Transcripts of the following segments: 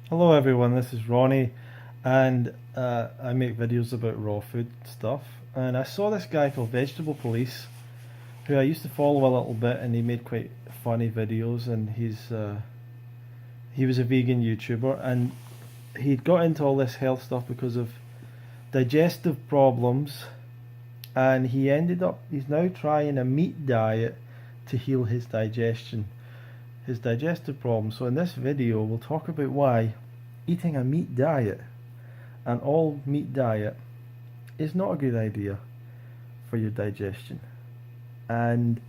Hello everyone, this is Ronnie, and I make videos about raw food stuff. And I saw this guy called Vegetable Police, who I used to follow a little bit, and he made quite funny videos. And he was a vegan YouTuber, and he'd got into all this health stuff because of digestive problems, and he's now trying a meat diet to heal his digestion, his digestive problems. So in this video, we'll talk about why eating a meat diet, an all meat diet, is not a good idea for your digestion. And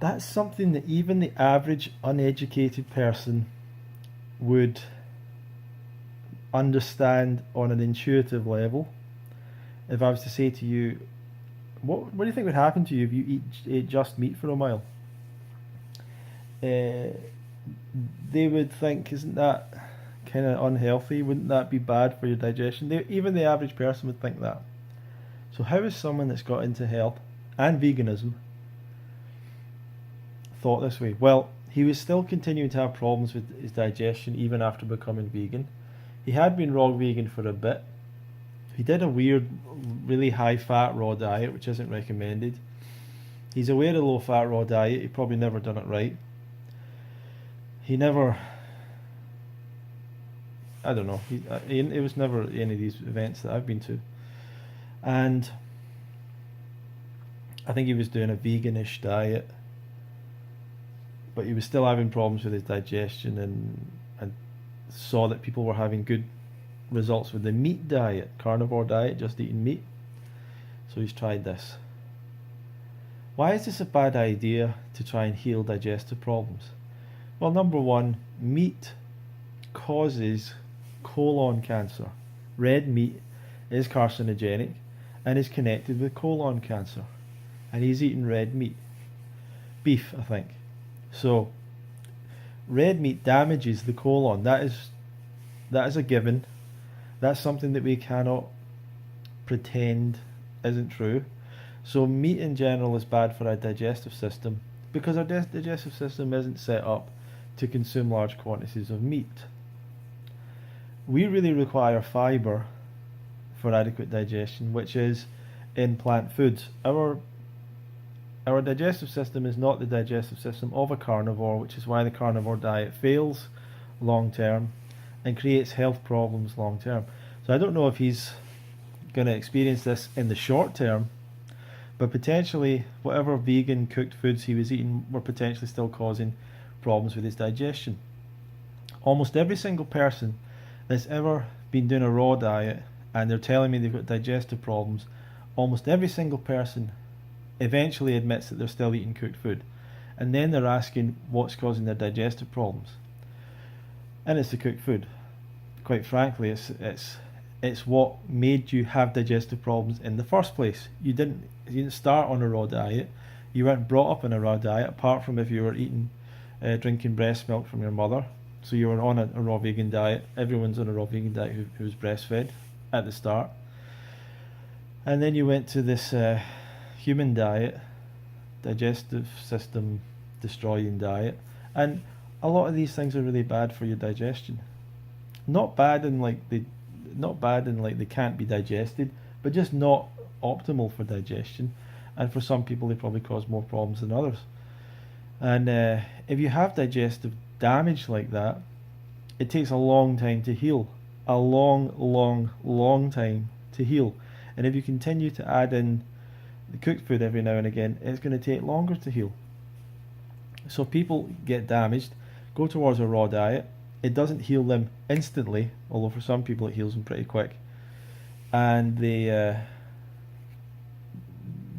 that's something that even the average uneducated person would understand on an intuitive level. If I was to say to you, what do you think would happen to you if you ate just meat for a while? They would think, isn't that kind of unhealthy? Wouldn't that be bad for your digestion? Even the average person would think that. So how is someone that's got into health and veganism thought this way? Well, he was still continuing to have problems with his digestion even after becoming vegan. He had been raw vegan for a bit. He did a weird, really high fat raw diet, which isn't recommended. He's aware of low fat raw diet. He probably never done it right. He never, I don't know. It was never any of these events that I've been to, and I think he was doing a veganish diet, but he was still having problems with his digestion, and saw that people were having good results with the meat diet, carnivore diet, just eating meat. So he's tried this. Why is this a bad idea to try and heal digestive problems? Well, number one, meat causes colon cancer. Red meat is carcinogenic and is connected with colon cancer. And he's eating red meat. Beef, I think. So, red meat damages the colon. That is a given. That's something that we cannot pretend isn't true. So meat in general is bad for our digestive system because our digestive system isn't set up to consume large quantities of meat. We really require fiber for adequate digestion, which is in plant foods. Our digestive system is not the digestive system of a carnivore, which is why the carnivore diet fails long term and creates health problems long term. So I don't know if he's going to experience this in the short term, but potentially whatever vegan cooked foods he was eating were potentially still causing problems with his digestion. Almost every single person that's ever been doing a raw diet and they're telling me they've got digestive problems, almost every single person eventually admits that they're still eating cooked food. And then they're asking what's causing their digestive problems. And it's the cooked food. Quite frankly, it's what made you have digestive problems in the first place. You didn't start on a raw diet. You weren't brought up on a raw diet, apart from if you were drinking breast milk from your mother. So you were on a raw vegan diet. Everyone's on a raw vegan diet who was breastfed at the start. And then you went to this human diet, digestive system destroying diet. And a lot of these things are really bad for your digestion. Not bad in like they can't be digested, but just not optimal for digestion. And for some people, they probably cause more problems than others. And if you have digestive damage like that, it takes a long time to heal. A long time to heal. And if you continue to add in the cooked food every now and again, it's going to take longer to heal. So people get damaged, go towards a raw diet. It doesn't heal them instantly, although for some people it heals them pretty quick. And they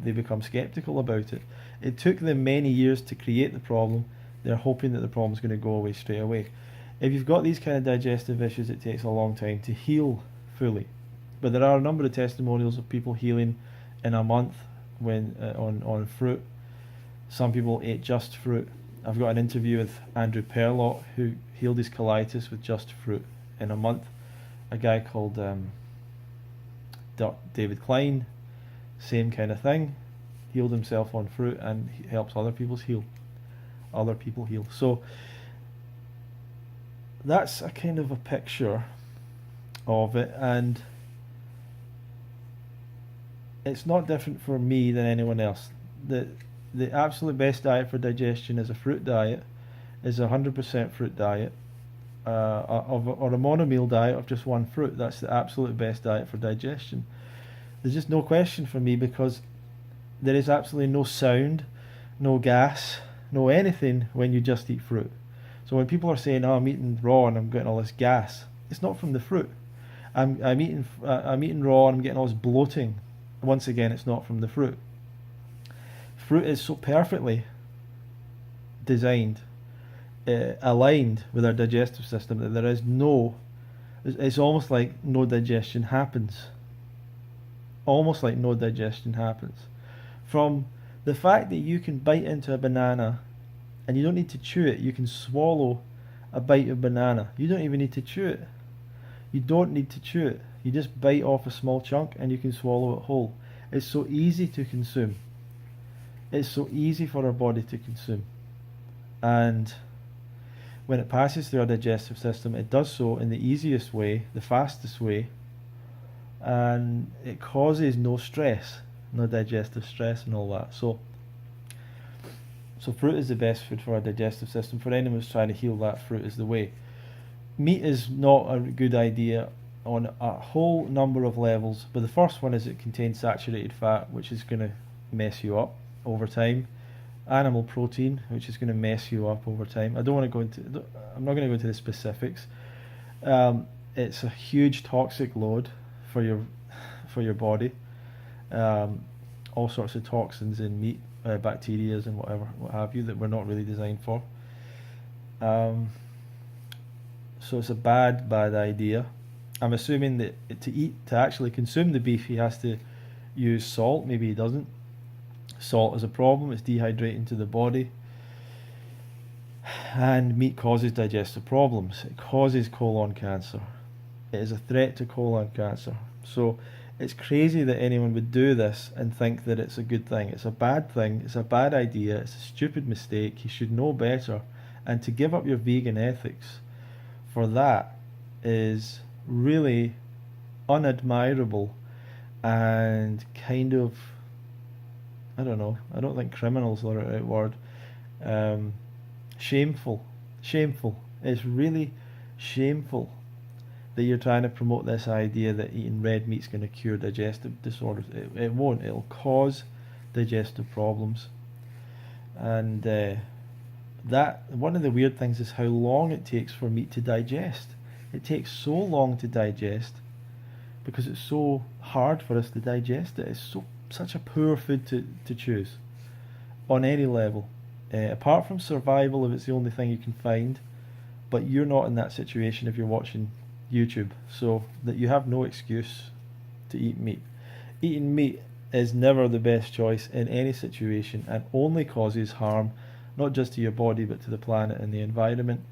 become skeptical about it. It took them many years to create the problem. They're hoping that the problem's going to go away straight away. If you've got these kind of digestive issues, it takes a long time to heal fully. But there are a number of testimonials of people healing in a month when on fruit. Some people ate just fruit. I've got an interview with Andrew Perlott, who healed his colitis with just fruit in a month. A guy called David Klein, same kind of thing, healed himself on fruit and helps other people heal. So that's a kind of a picture of it, and it's not different for me than anyone else. The absolute best diet for digestion is a fruit diet, is a 100% fruit diet, or a monomeal diet of just one fruit. That's the absolute best diet for digestion. There's just no question for me, because there is absolutely no sound, no gas, no anything when you just eat fruit. So when people are saying, "Oh, I'm eating raw and I'm getting all this gas," it's not from the fruit. I'm eating raw and I'm getting all this bloating. Once again, it's not from the fruit. Fruit is so perfectly designed, aligned with our digestive system, that there is no, it's almost like no digestion happens. Almost like no digestion happens. From the fact that you can bite into a banana and you don't need to chew it, you can swallow a bite of banana. You don't even need to chew it. You don't need to chew it. You just bite off a small chunk and you can swallow it whole. It's so easy to consume. It's so easy for our body to consume. And when it passes through our digestive system, it does so in the easiest way, the fastest way, and it causes no stress, no digestive stress and all that. So fruit is the best food for our digestive system. For anyone who's trying to heal that, fruit is the way. Meat is not a good idea on a whole number of levels, but the first one is it contains saturated fat, which is going to mess you up over time. Animal protein, which is going to mess you up over time. I'm not going to go into the specifics. It's a huge toxic load for your body. All sorts of toxins in meat, bacteria and what have you, that we're not really designed for. So it's a bad idea. I'm assuming that to actually consume the beef, he has to use salt. Maybe he doesn't. Salt is a problem. It's dehydrating to the body. And meat causes digestive problems. It causes colon cancer. It is a threat to colon cancer. So it's crazy that anyone would do this and think that it's a good thing. It's a bad thing. It's a bad idea. It's a stupid mistake. You should know better. And to give up your vegan ethics for that is really unadmirable and kind of, I don't know, I don't think criminals are the right word. Shameful. It's really shameful that you're trying to promote this idea that eating red meat's going to cure digestive disorders. It won't. It'll cause digestive problems. And that one of the weird things is how long it takes for meat to digest. It takes so long to digest because it's so hard for us to digest it. It's such a poor food to choose on any level. Apart from survival, if it's the only thing you can find, but you're not in that situation if you're watching YouTube, so that you have no excuse to eat meat. Eating meat is never the best choice in any situation and only causes harm, not just to your body but to the planet and the environment.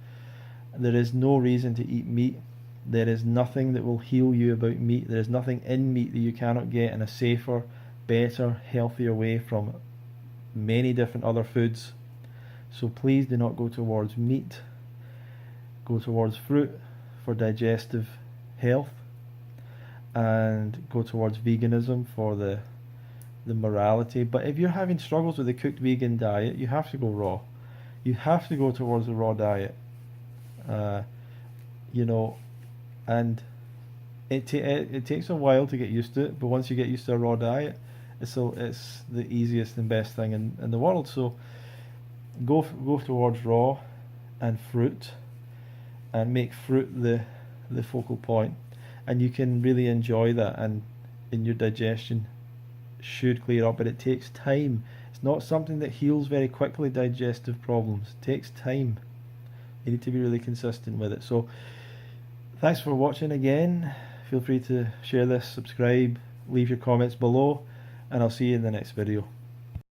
There is no reason to eat meat. There is nothing that will heal you about meat. There is nothing in meat that you cannot get in a safer, better, healthier way from many different other foods. So please do not go towards meat. Go towards fruit for digestive health, and go towards veganism for the morality. But if you're having struggles with the cooked vegan diet, you have to go raw. You have to go towards the raw diet. And it takes a while to get used to it, but once you get used to a raw diet, it's the easiest and best thing in the world. So go towards raw and fruit, and make fruit the focal point, and you can really enjoy that, and in your digestion should clear up. But it takes time. It's not something that heals very quickly. Digestive problems, it takes time. You need to be really consistent with it. So thanks for watching again. Feel free to share this, subscribe, leave your comments below, and I'll see you in the next video.